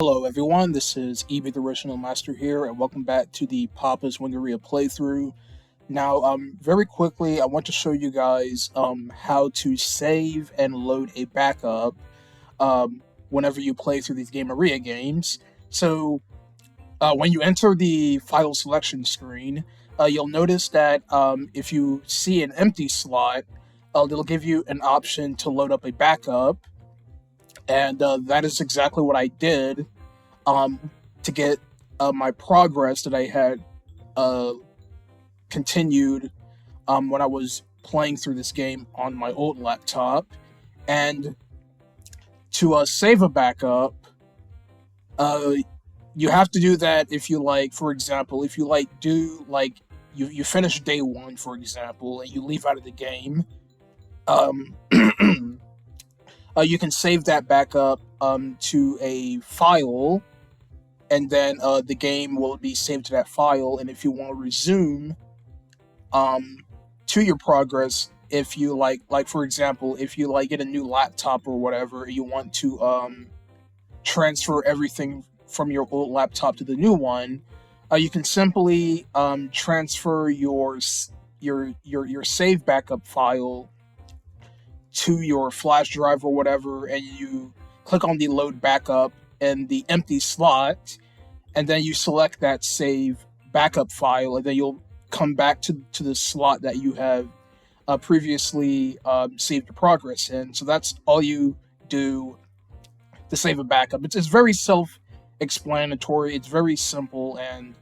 Hello everyone, this is Evie the Original Master here, and welcome back to the Papa's Wingeria playthrough. Now, very quickly, I want to show you guys how to save and load a backup whenever you play through these Gameria games. So, when you enter the file selection screen, you'll notice that if you see an empty slot, it'll give you an option to load up a backup, and that is exactly what I did um, to get my progress that I had uh, continued when I was playing through this game on my old laptop. And to save a backup, uh, you have to do that if you like, for example, if you you finish day one, for example, and you leave out of the game. Um, you can save that backup to a file, and then the game will be saved to that file. And if you want to resume um, to your progress, if you like for example, if you get a new laptop or whatever, you want to transfer everything from your old laptop to the new one, you can simply transfer your save backup file to your flash drive or whatever, and you click on the load backup and the empty slot, and then you select that save backup file, and then you'll come back to the slot that you have previously saved your progress in. So that's all you do to save a backup. It's very self-explanatory. It's very simple, and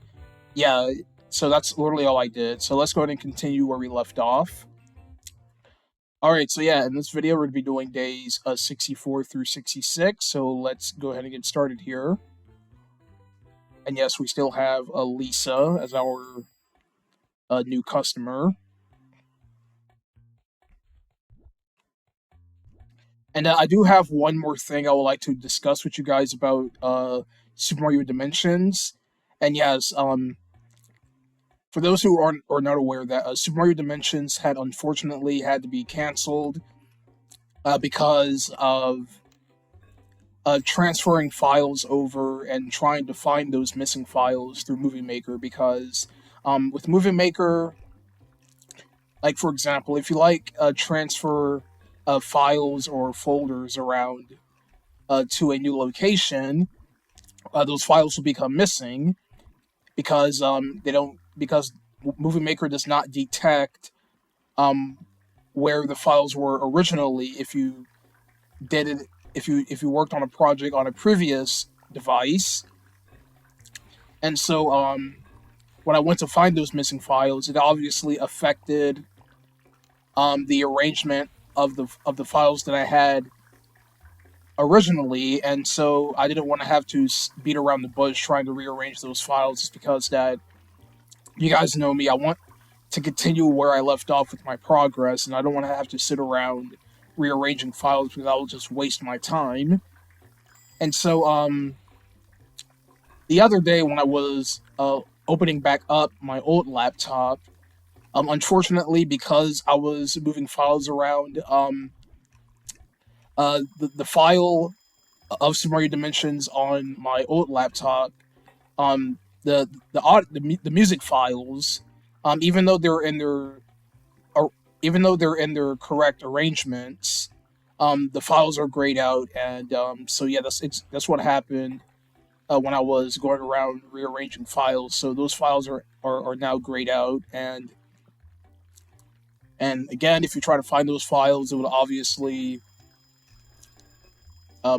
yeah. So that's literally all I did. So let's go ahead and continue where we left off. All right, so yeah, in this video we're going to be doing days 64 through 66. So let's go ahead and get started here. And yes, we still have Lisa as our new customer. And I do have one more thing I would like to discuss with you guys about Super Mario Dimensions. And yes, for those who are not aware, that Super Mario Dimensions had unfortunately had to be canceled because of transferring files over and trying to find those missing files through Movie Maker. Because with Movie Maker, like for example, if you transfer files or folders around to a new location, those files will become missing because they don't because Movie Maker does not detect um, where the files were originally. If you did it, if you worked on a project on a previous device, and so when I went to find those missing files, it obviously affected the arrangement of the files that I had originally, and so I didn't want to have to beat around the bush trying to rearrange those files, just because that you guys know me. I want to continue where I left off with my progress, and I don't want to have to sit around rearranging files because that will just waste my time. And so the other day when I was opening back up my old laptop, unfortunately, because I was moving files around, the file of Super Mario Dimensions on my old laptop, the music files, even though they're in their correct arrangements, the files are grayed out, and so yeah, that's what happened when I was going around rearranging files. So those files are now grayed out, and again, if you try to find those files, it would obviously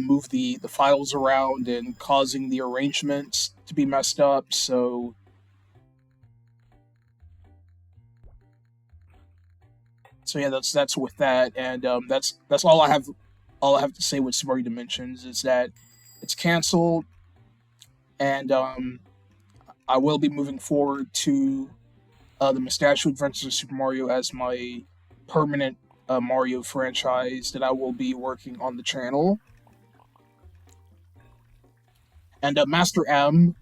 move the files around and causing the arrangements to be messed up. So yeah, that's with that, and that's all I have. All I have to say with Super Mario Dimensions is that it's canceled, and I will be moving forward to the Mustachio Adventures of Super Mario as my permanent Mario franchise that I will be working on the channel. And Master M,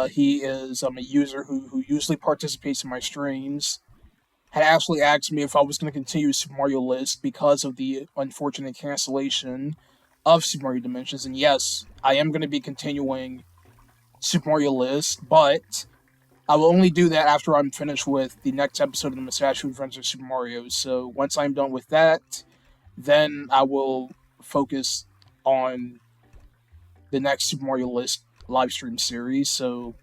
he is a user who usually participates in my streams, had actually asked me if I was going to continue Super Mario List because of the unfortunate cancellation of Super Mario Dimensions. And yes, I am going to be continuing Super Mario List, but I will only do that after I'm finished with the next episode of the Musashi Adventures of Super Mario. So once I'm done with that, then I will focus on the next Super Mario List live stream series. So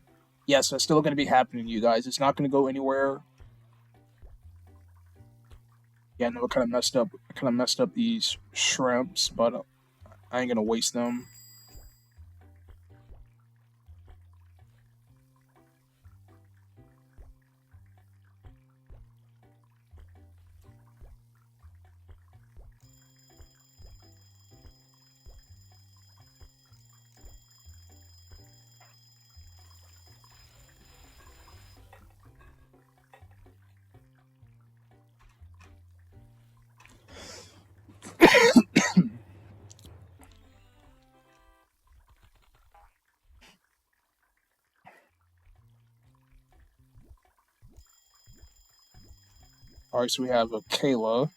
yes, that's still going to be happening, you guys. It's not going to go anywhere. Yeah, no, it kind of messed up. I kind of messed up these shrimps, but I ain't gonna waste them. All right, so we have a Kayla.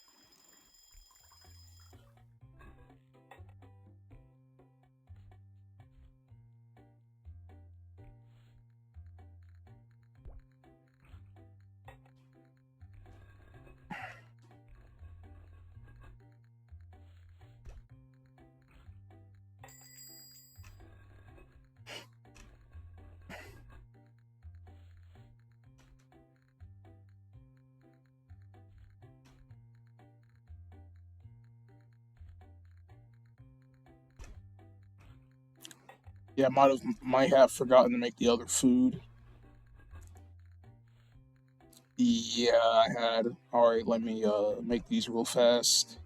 Yeah, might have forgotten to make the other food. Yeah, I had. All right, let me make these real fast.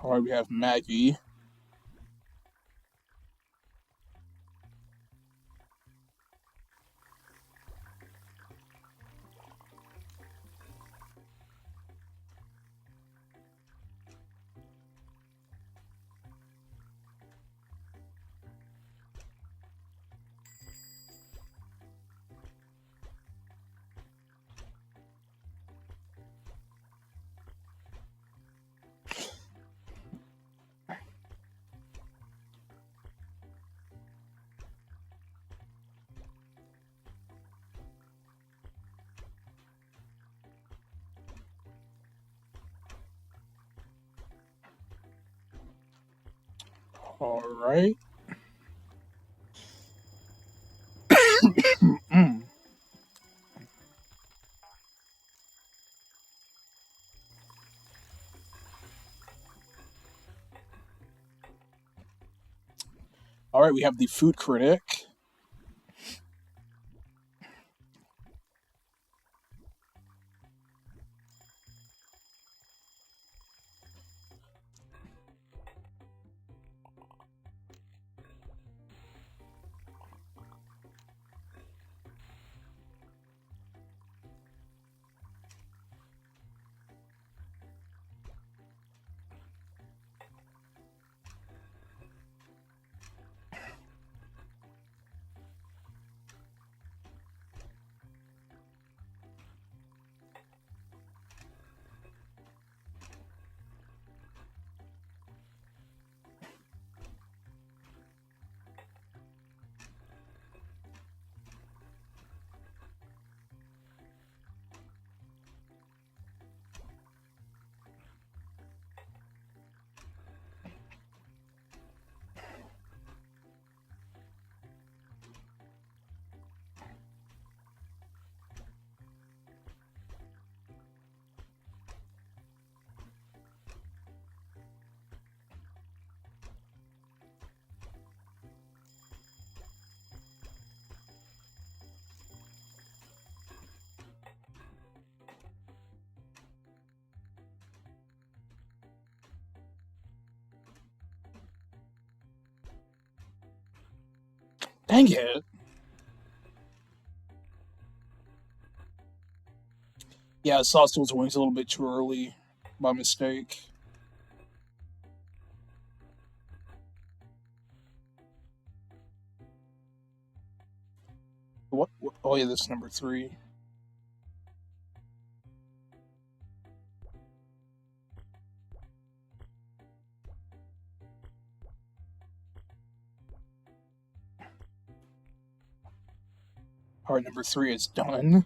All right, we have Maggie. All right. All right, we have the food critic. Dang it. Yeah, I sauced those wings a little bit too early by mistake. Oh yeah, this is number 3. Alright, number 3 is done.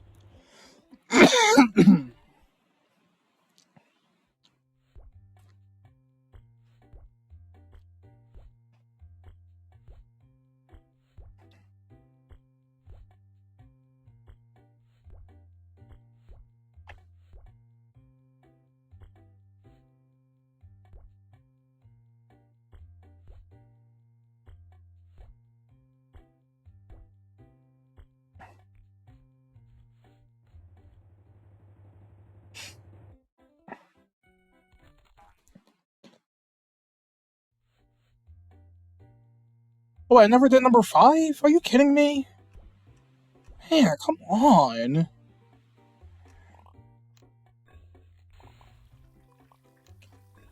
Oh, I never did number 5? Are you kidding me? Man, come on.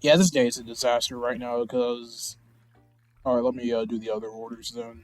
Yeah, this day is a disaster right now because. Alright, let me do the other orders then.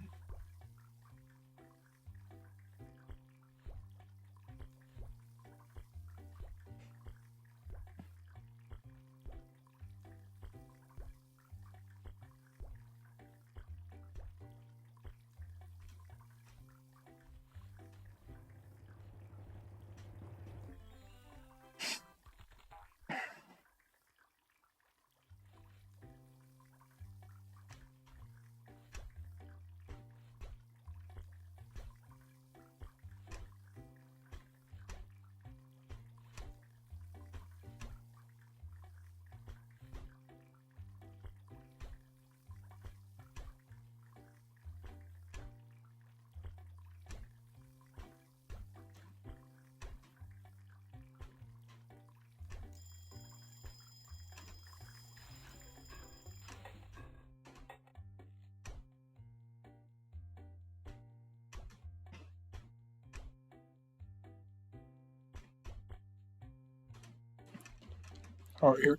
Alright, here,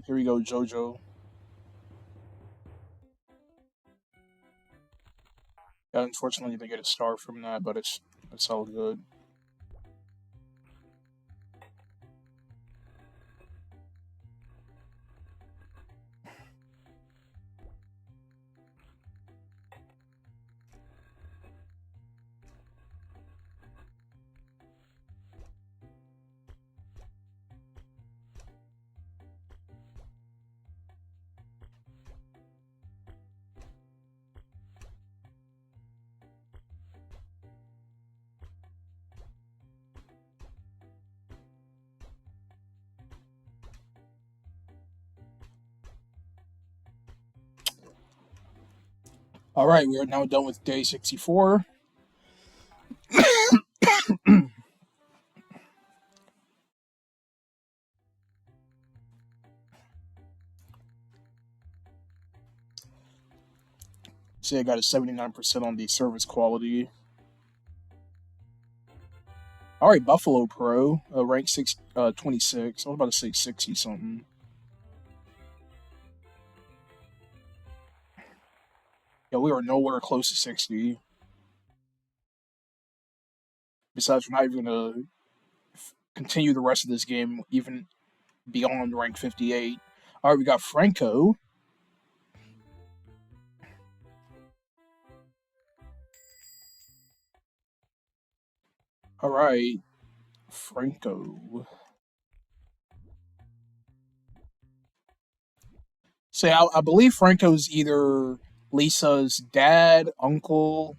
here we go, JoJo. Yeah, unfortunately, they get a star from that, but it's all good. Alright, we are now done with day 64. See, I got a 79% on the service quality. Alright, Buffalo Pro, rank 26. I was about to say 60 something. Yeah, we are nowhere close to 60. Besides, we're not even going to continue the rest of this game even beyond rank 58. Alright, we got Franco. Alright, Franco. Say, I believe Franco's either Lisa's dad, uncle.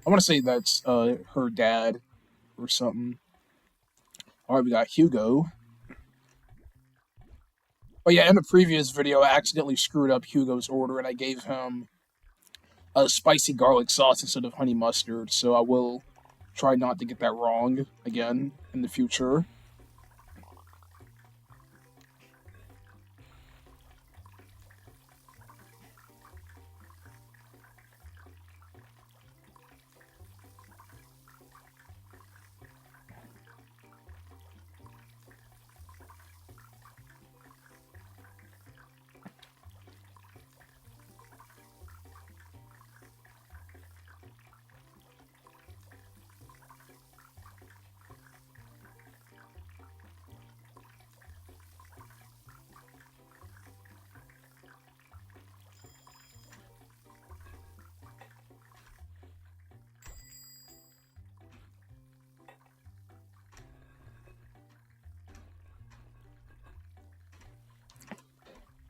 I want to say that's her dad or something. Alright, we got Hugo. Oh yeah, in the previous video, I accidentally screwed up Hugo's order and I gave him a spicy garlic sauce instead of honey mustard, so I will try not to get that wrong again in the future.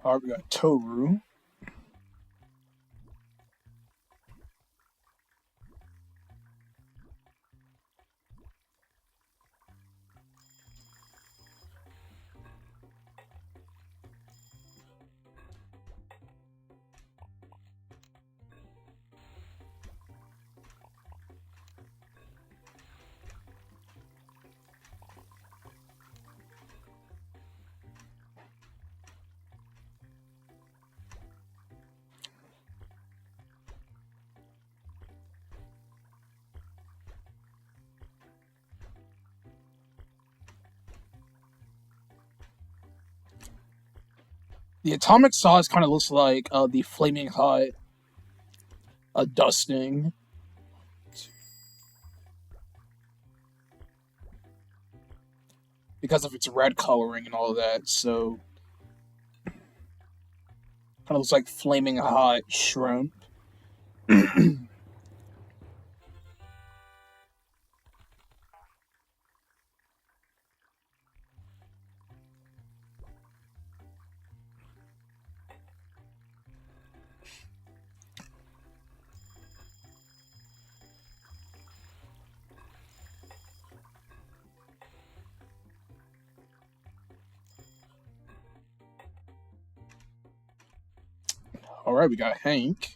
Alright, we got Toru. The atomic sauce kind of looks like the flaming hot dusting. Because of its red coloring and all of that, so kind of looks like flaming hot shrimp. All right, we got Hank.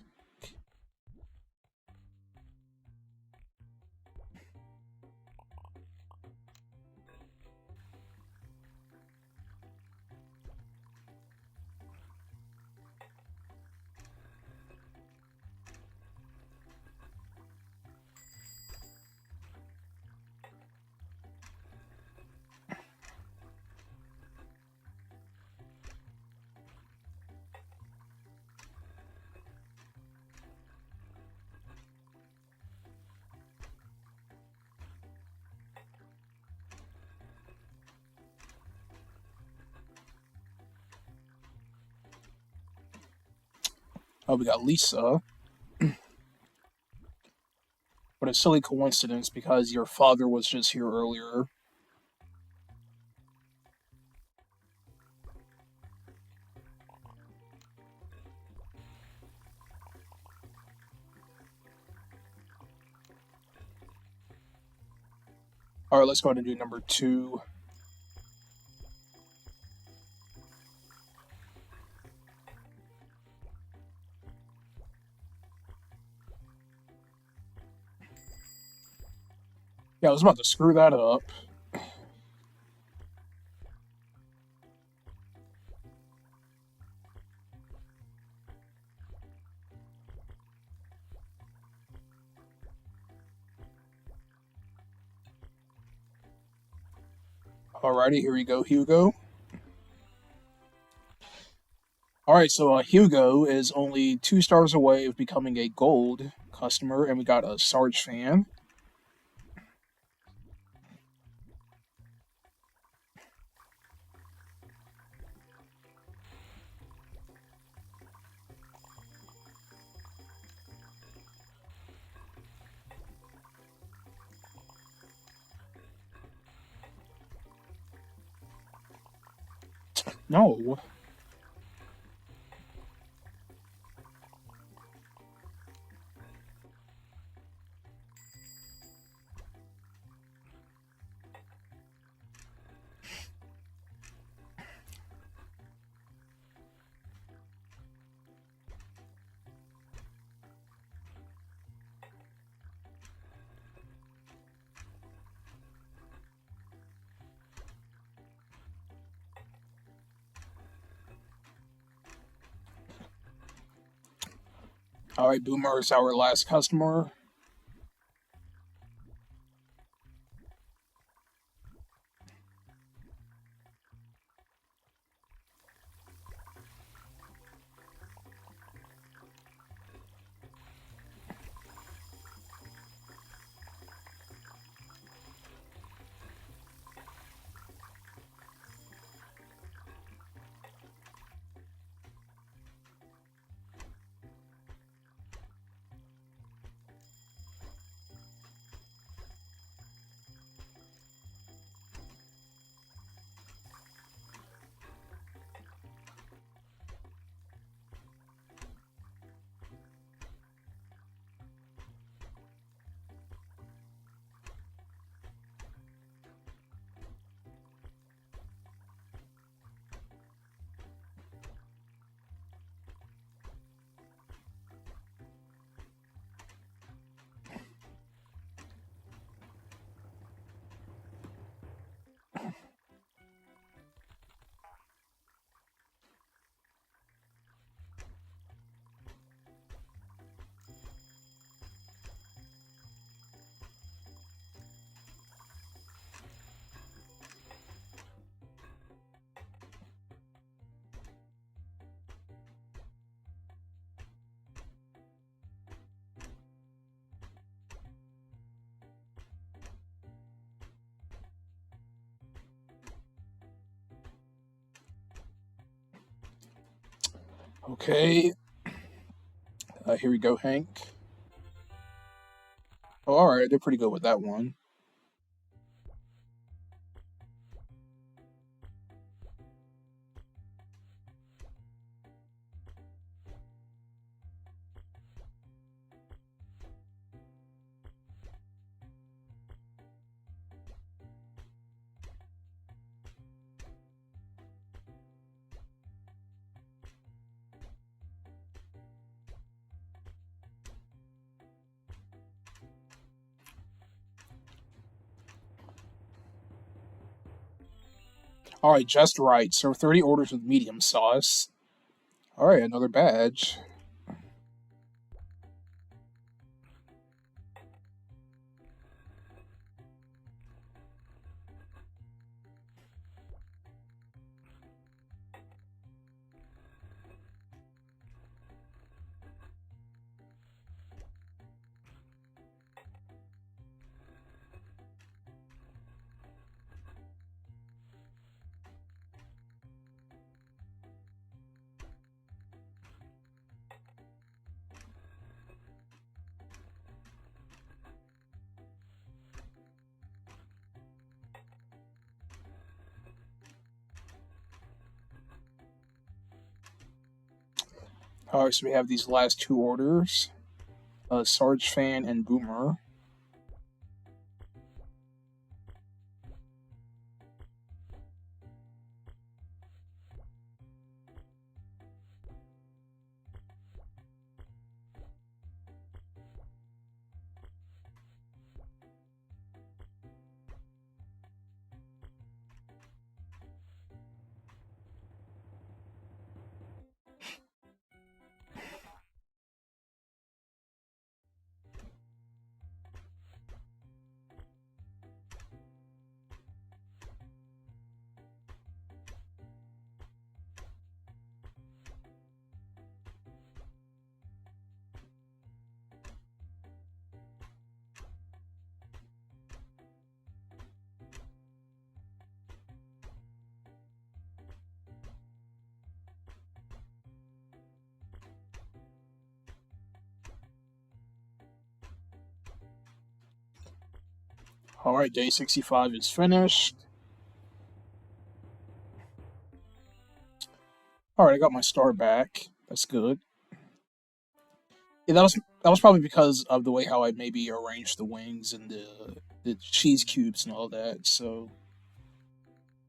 Oh, we got Lisa. What a silly coincidence because your father was just here earlier. All right, let's go ahead and do number 2. Yeah, I was about to screw that up. Alrighty, here we go, Hugo. Alright, so Hugo is only 2 stars away of becoming a gold customer, and we got a Sarge fan. No. Alright, Boomer is our last customer. Okay, here we go, Hank. Oh, all right, they're pretty good with that one. All right, just right. So 30 orders with medium sauce. All right, another badge. All right, so we have these last two orders. Sarge Fan and Boomer. All right, day 65 is finished. All right, I got my star back. That's good. Yeah, that was probably because of the way how I maybe arranged the wings and the cheese cubes and all that. So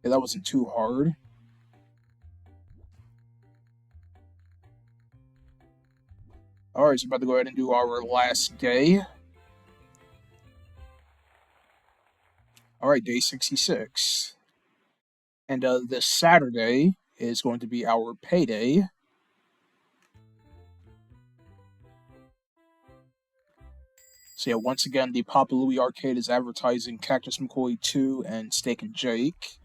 yeah, that wasn't too hard. All right, so about to go ahead and do our last day. All right, day 66, and this Saturday is going to be our payday. So yeah, once again, the Papa Louie Arcade is advertising Cactus McCoy 2 and Steak and Jake.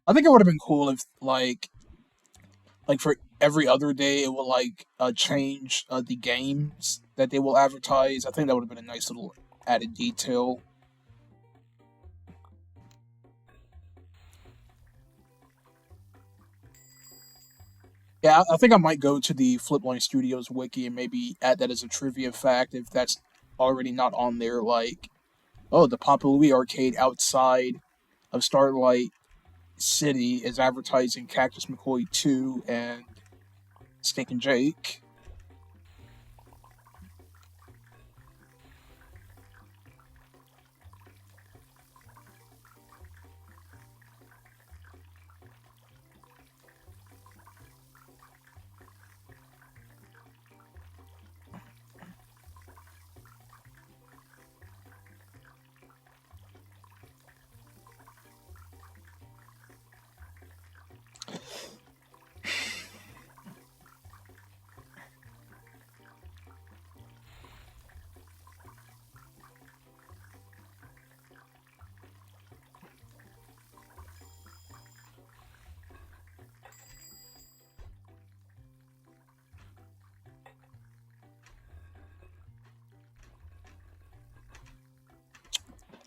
I think it would have been cool if like for every other day it will change the games that they will advertise. I think that would have been a nice little added detail. Yeah, I think I might go to the Flipline Studios wiki and maybe add that as a trivia fact if that's already not on there. Like, oh, the Papa Louie Arcade outside of Starlight City is advertising Cactus McCoy 2 and Steak and Jake.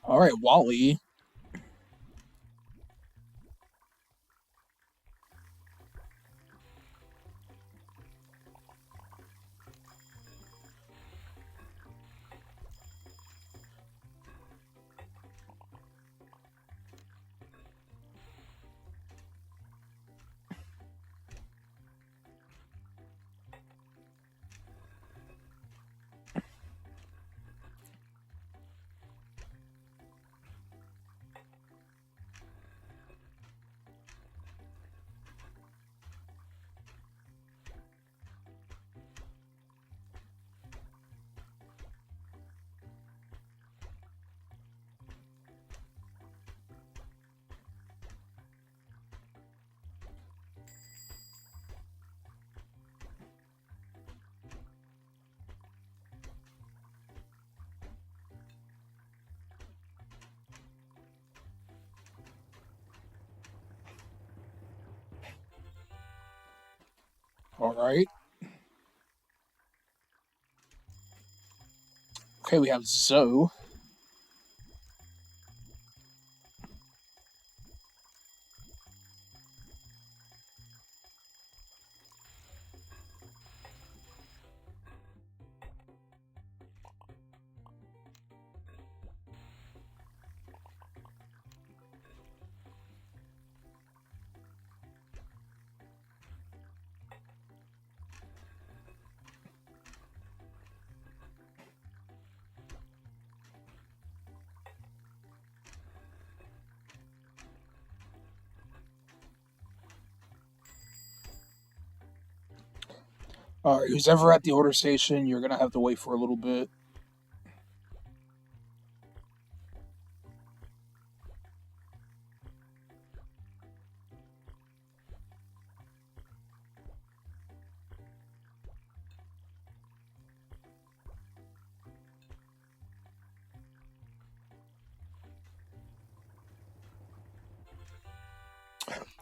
All right, Wally. All right. Okay, we have Zoe. All right, who's ever at the order station, you're gonna have to wait for a little bit.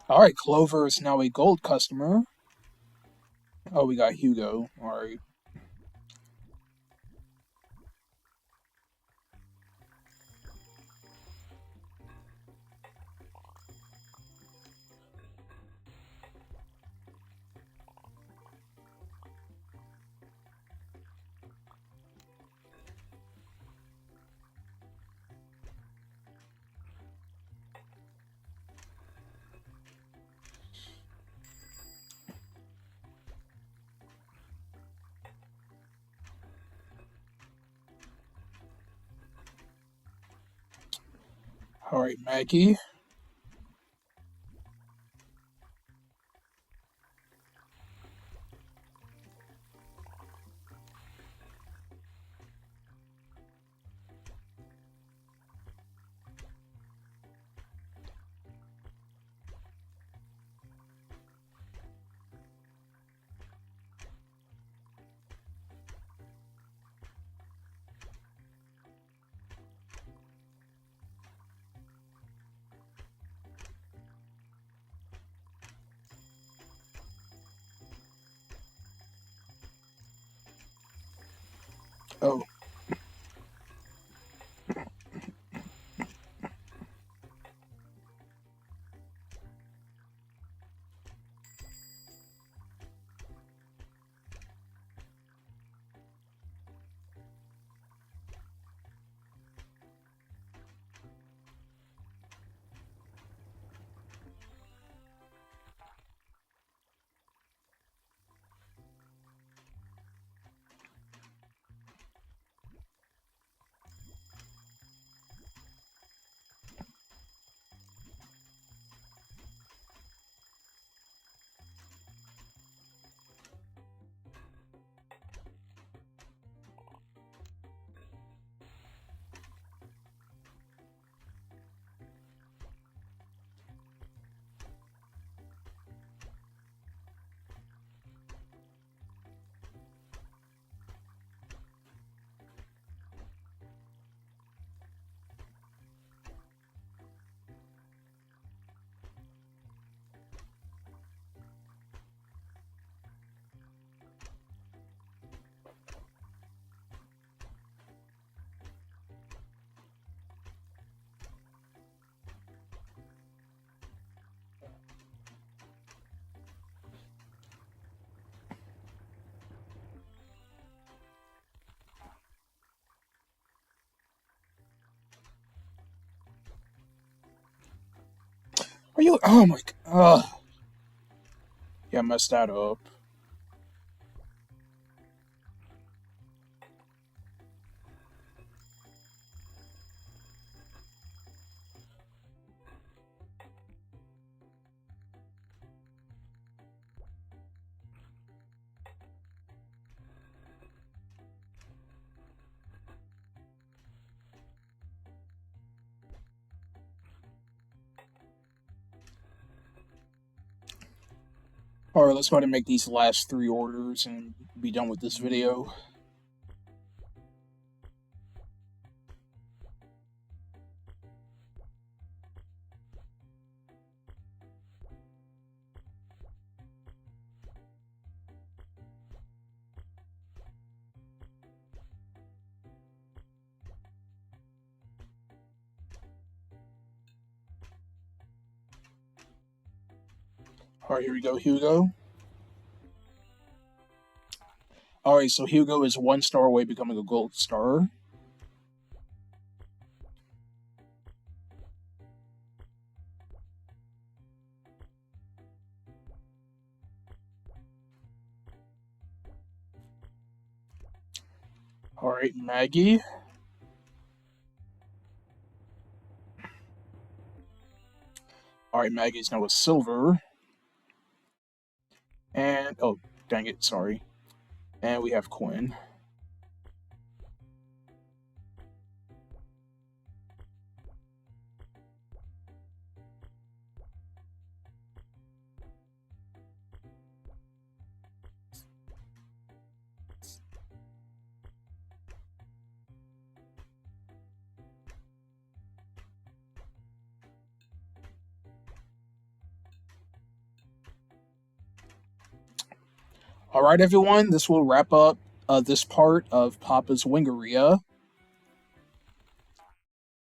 All right, Clover is now a gold customer. Oh, we got Hugo. All right. All right, Maggie. Oh, are you? Oh my god. Yeah, I messed that up. All right, let's go ahead and make these last three orders and be done with this video. Alright, here we go, Hugo. Alright, so Hugo is 1 star away becoming a gold star. Alright, Maggie. Alright, Maggie's now a silver. And, oh, dang it, sorry. And we have Quinn. Alright, everyone, this will wrap up this part of Papa's Wingeria.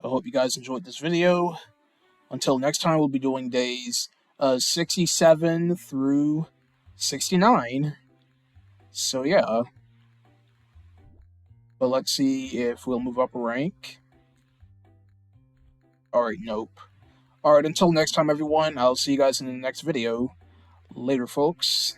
I hope you guys enjoyed this video. Until next time, we'll be doing days 67 through 69. So, yeah. But let's see if we'll move up a rank. Alright, nope. Alright, until next time, everyone, I'll see you guys in the next video. Later, folks.